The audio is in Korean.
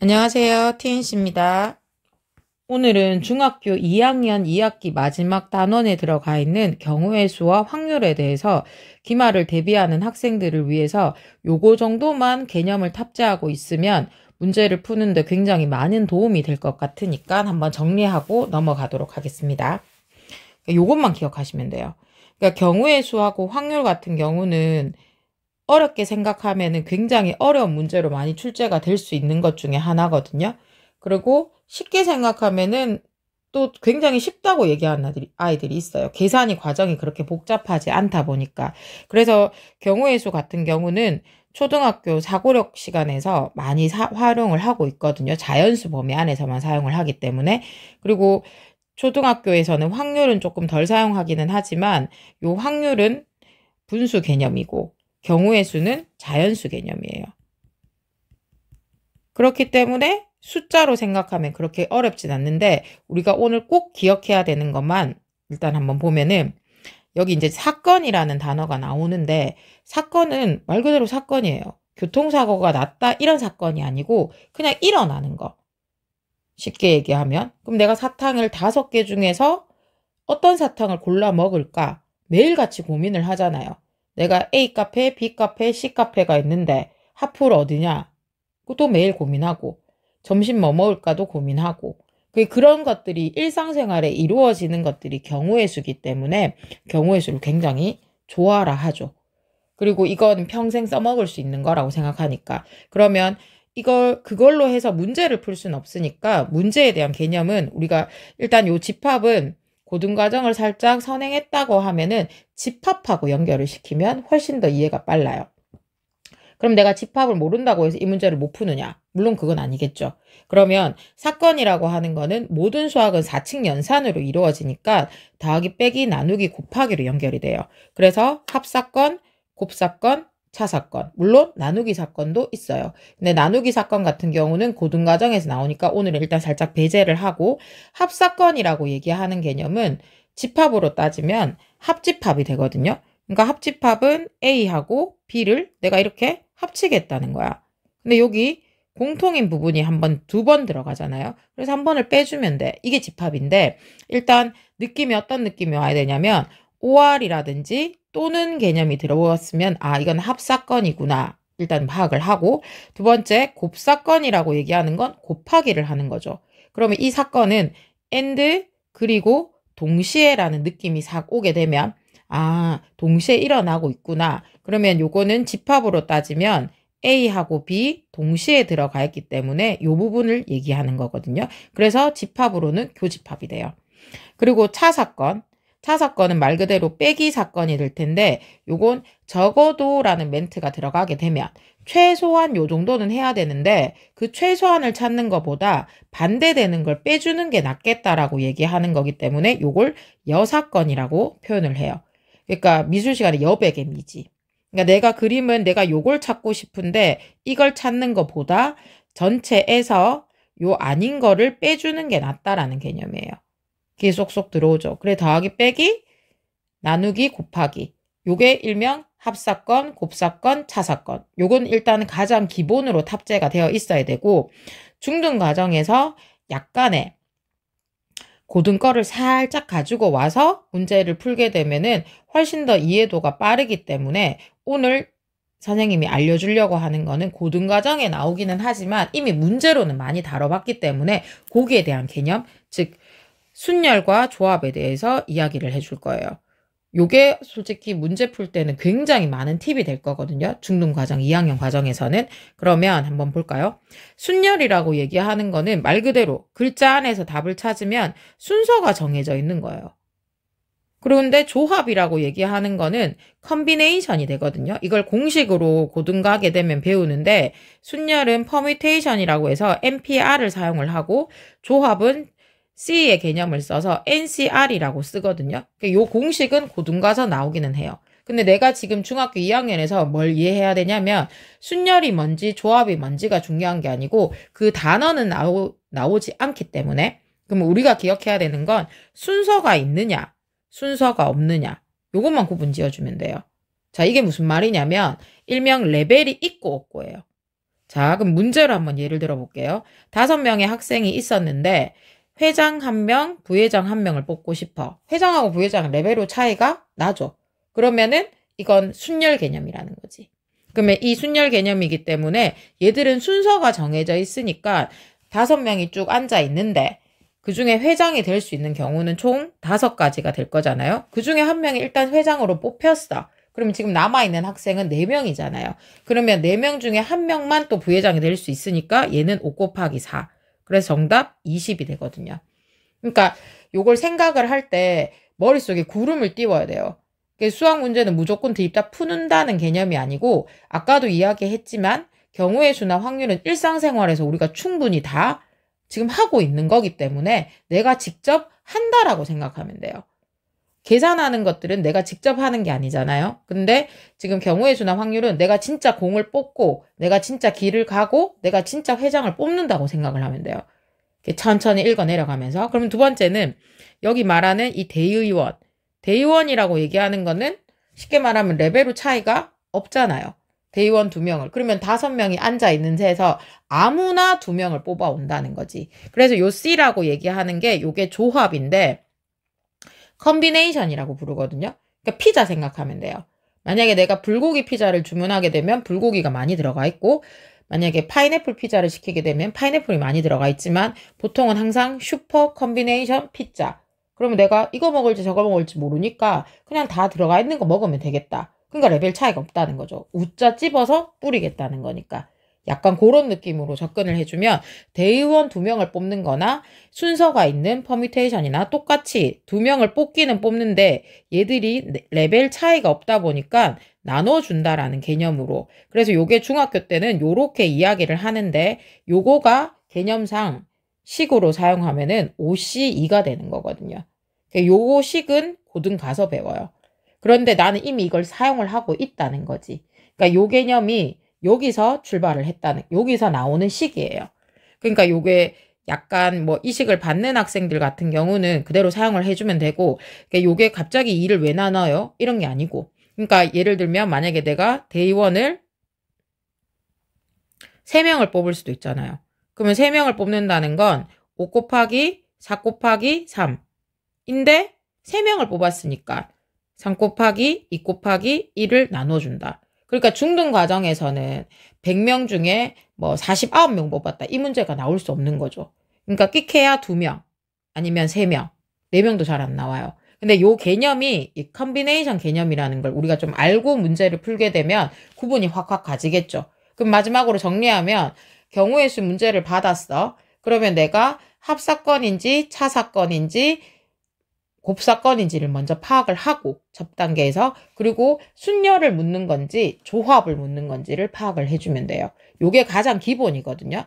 안녕하세요. TNC입니다. 오늘은 중학교 2학년 2학기 마지막 단원에 들어가 있는 경우의 수와 확률에 대해서 기말을 대비하는 학생들을 위해서 요거 정도만 개념을 탑재하고 있으면 문제를 푸는데 굉장히 많은 도움이 될 것 같으니까 한번 정리하고 넘어가도록 하겠습니다. 요것만 기억하시면 돼요. 그러니까 경우의 수하고 확률 같은 경우는 어렵게 생각하면은 굉장히 어려운 문제로 많이 출제가 될 수 있는 것 중에 하나거든요. 그리고 쉽게 생각하면은 또 굉장히 쉽다고 얘기하는 아이들이 있어요. 계산이 과정이 그렇게 복잡하지 않다 보니까. 그래서 경우의 수 같은 경우는 초등학교 사고력 시간에서 많이 활용을 하고 있거든요. 자연수 범위 안에서만 사용을 하기 때문에. 그리고 초등학교에서는 확률은 조금 덜 사용하기는 하지만 요 확률은 분수 개념이고 경우의 수는 자연수 개념이에요. 그렇기 때문에 숫자로 생각하면 그렇게 어렵진 않는데 우리가 오늘 꼭 기억해야 되는 것만 일단 한번 보면은 여기 이제 사건이라는 단어가 나오는데 사건은 말 그대로 사건이에요. 교통사고가 났다 이런 사건이 아니고 그냥 일어나는 거. 쉽게 얘기하면 그럼 내가 사탕을 5개 중에서 어떤 사탕을 골라 먹을까 매일같이 고민을 하잖아요. 내가 A 카페, B 카페, C 카페가 있는데 하플 어디냐? 그것도 매일 고민하고 점심 뭐 먹을까도 고민하고 그런 것들이 일상생활에 이루어지는 것들이 경우의 수기 때문에 경우의 수를 굉장히 좋아라 하죠. 그리고 이건 평생 써먹을 수 있는 거라고 생각하니까 그러면 그걸로 해서 문제를 풀 수는 없으니까 문제에 대한 개념은 우리가 일단 요 집합은 고등과정을 살짝 선행했다고 하면은 집합하고 연결을 시키면 훨씬 더 이해가 빨라요. 그럼 내가 집합을 모른다고 해서 이 문제를 못 푸느냐? 물론 그건 아니겠죠. 그러면 사건이라고 하는 거는 모든 수학은 4층 연산으로 이루어지니까 더하기 빼기 나누기 곱하기로 연결이 돼요. 그래서 합사건, 곱사건, 차사건, 물론 나누기 사건도 있어요. 근데 나누기 사건 같은 경우는 고등과정에서 나오니까 오늘 일단 살짝 배제를 하고 합사건이라고 얘기하는 개념은 집합으로 따지면 합집합이 되거든요. 그러니까 합집합은 A하고 B를 내가 이렇게 합치겠다는 거야. 근데 여기 공통인 부분이 두 번 들어가잖아요. 그래서 한 번을 빼주면 돼. 이게 집합인데 일단 느낌이 어떤 느낌이 와야 되냐면 OR이라든지 또는 개념이 들어왔으면 이건 합사건이구나. 일단 파악을 하고 두 번째 곱사건이라고 얘기하는 건 곱하기를 하는 거죠. 그러면 이 사건은 and 그리고 동시에라는 느낌이 싹 오게 되면 동시에 일어나고 있구나. 그러면 요거는 집합으로 따지면 A하고 B 동시에 들어가 있기 때문에 요 부분을 얘기하는 거거든요. 그래서 집합으로는 교집합이 돼요. 그리고 차사건. 차사건은 말 그대로 빼기 사건이 될 텐데 요건 적어도라는 멘트가 들어가게 되면 최소한 요 정도는 해야 되는데 그 최소한을 찾는 것보다 반대되는 걸 빼주는 게 낫겠다라고 얘기하는 거기 때문에 요걸 여사건이라고 표현을 해요. 그러니까 미술 시간에 여백의미지. 그러니까 내가 그림은 내가 요걸 찾고 싶은데 이걸 찾는 것보다 전체에서 요 아닌 거를 빼주는 게 낫다라는 개념이에요. 그게 쏙쏙 들어오죠. 그래 더하기 빼기 나누기 곱하기 요게 일명 합사건, 곱사건, 차사건. 요건 일단 가장 기본으로 탑재가 되어 있어야 되고 중등 과정에서 약간의 고등 거를 살짝 가지고 와서 문제를 풀게 되면은 훨씬 더 이해도가 빠르기 때문에 오늘 선생님이 알려주려고 하는 거는 고등 과정에 나오기는 하지만 이미 문제로는 많이 다뤄봤기 때문에 거기에 대한 개념, 즉 순열과 조합에 대해서 이야기를 해줄 거예요. 요게 솔직히 문제 풀 때는 굉장히 많은 팁이 될 거거든요. 중등과정 2학년 과정에서는. 그러면 한번 볼까요? 순열이라고 얘기하는 거는 말 그대로 글자 안에서 답을 찾으면 순서가 정해져 있는 거예요. 그런데 조합이라고 얘기하는 거는 컨비네이션이 되거든요. 이걸 공식으로 고등가 하게 되면 배우는데 순열은 퍼뮤테이션이라고 해서 NPR을 사용을 하고 조합은 C의 개념을 써서 NCR이라고 쓰거든요. 이 공식은 고등가서 나오기는 해요. 근데 내가 지금 중학교 2학년에서 뭘 이해해야 되냐면 순열이 뭔지 조합이 뭔지가 중요한 게 아니고 그 단어는 나오지 않기 때문에 그럼 우리가 기억해야 되는 건 순서가 있느냐 순서가 없느냐 요것만 구분 지어주면 돼요. 자 이게 무슨 말이냐면 일명 레벨이 있고 없고예요. 자, 그럼 문제로 한번 예를 들어 볼게요. 5명의 학생이 있었는데 회장 1명, 부회장 1명을 뽑고 싶어. 회장하고 부회장 레벨로 차이가 나죠. 그러면은 이건 순열 개념이라는 거지. 그러면 이 순열 개념이기 때문에 얘들은 순서가 정해져 있으니까 5명이 쭉 앉아 있는데 그 중에 회장이 될 수 있는 경우는 총 5가지가 될 거잖아요. 그 중에 1명이 일단 회장으로 뽑혔어. 그러면 지금 남아있는 학생은 4명이잖아요. 그러면 4명 중에 1명만 또 부회장이 될 수 있으니까 얘는 5 곱하기 4. 그래서 정답 20이 되거든요. 그러니까 요걸 생각을 할 때 머릿속에 구름을 띄워야 돼요. 수학 문제는 무조건 대입 다 푸는다는 개념이 아니고 아까도 이야기했지만 경우의 수나 확률은 일상생활에서 우리가 충분히 다 지금 하고 있는 거기 때문에 내가 직접 한다라고 생각하면 돼요. 계산하는 것들은 내가 직접 하는 게 아니잖아요. 근데 지금 경우의 수나 확률은 내가 진짜 공을 뽑고 내가 진짜 길을 가고 내가 진짜 회장을 뽑는다고 생각을 하면 돼요. 천천히 읽어 내려가면서. 그러면 두 번째는 여기 말하는 이 대의원. 대의원이라고 얘기하는 거는 쉽게 말하면 레벨로 차이가 없잖아요. 대의원 2명을. 그러면 5명이 앉아있는 새에서 아무나 2명을 뽑아온다는 거지. 그래서 요 C라고 얘기하는 게 요게 조합인데 컨비네이션이라고 부르거든요. 그러니까 피자 생각하면 돼요. 만약에 내가 불고기 피자를 주문하게 되면 불고기가 많이 들어가 있고 만약에 파인애플 피자를 시키게 되면 파인애플이 많이 들어가 있지만 보통은 항상 슈퍼 컨비네이션 피자. 그러면 내가 이거 먹을지 저거 먹을지 모르니까 그냥 다 들어가 있는 거 먹으면 되겠다. 그러니까 레벨 차이가 없다는 거죠. 우짜 찝어서 뿌리겠다는 거니까. 약간 그런 느낌으로 접근을 해주면 대의원 2명을 뽑는 거나 순서가 있는 퍼뮤테이션이나 똑같이 2명을 뽑기는 뽑는데 얘들이 레벨 차이가 없다 보니까 나눠준다라는 개념으로. 그래서 요게 중학교 때는 요렇게 이야기를 하는데 요거가 개념상 식으로 사용하면은 5C2가 되는 거거든요. 요거 식은 고등 가서 배워요. 그런데 나는 이미 이걸 사용을 하고 있다는 거지. 그러니까 요 개념이 여기서 출발을 했다는, 여기서 나오는 식이에요. 그러니까 요게 약간 뭐 이식을 받는 학생들 같은 경우는 그대로 사용을 해주면 되고, 그러니까 요게 갑자기 2를 왜 나눠요? 이런 게 아니고. 그러니까 예를 들면 만약에 내가 대의원을 3명을 뽑을 수도 있잖아요. 그러면 3명을 뽑는다는 건 5 곱하기 4 곱하기 3인데 3명을 뽑았으니까 3 곱하기 2 곱하기 1을 나눠준다. 그러니까 중등 과정에서는 100명 중에 뭐 49명 뽑았다. 이 문제가 나올 수 없는 거죠. 그러니까 끽해야 2명 아니면 3명, 4명도 잘 안 나와요. 근데 요 개념이 이 컨비네이션 개념이라는 걸 우리가 좀 알고 문제를 풀게 되면 구분이 확확 가지겠죠. 그럼 마지막으로 정리하면 경우의 수 문제를 받았어. 그러면 내가 합사건인지 차사건인지 곱사건인지를 먼저 파악을 하고 첫 단계에서 그리고 순열을 묻는 건지 조합을 묻는 건지를 파악을 해주면 돼요. 요게 가장 기본이거든요.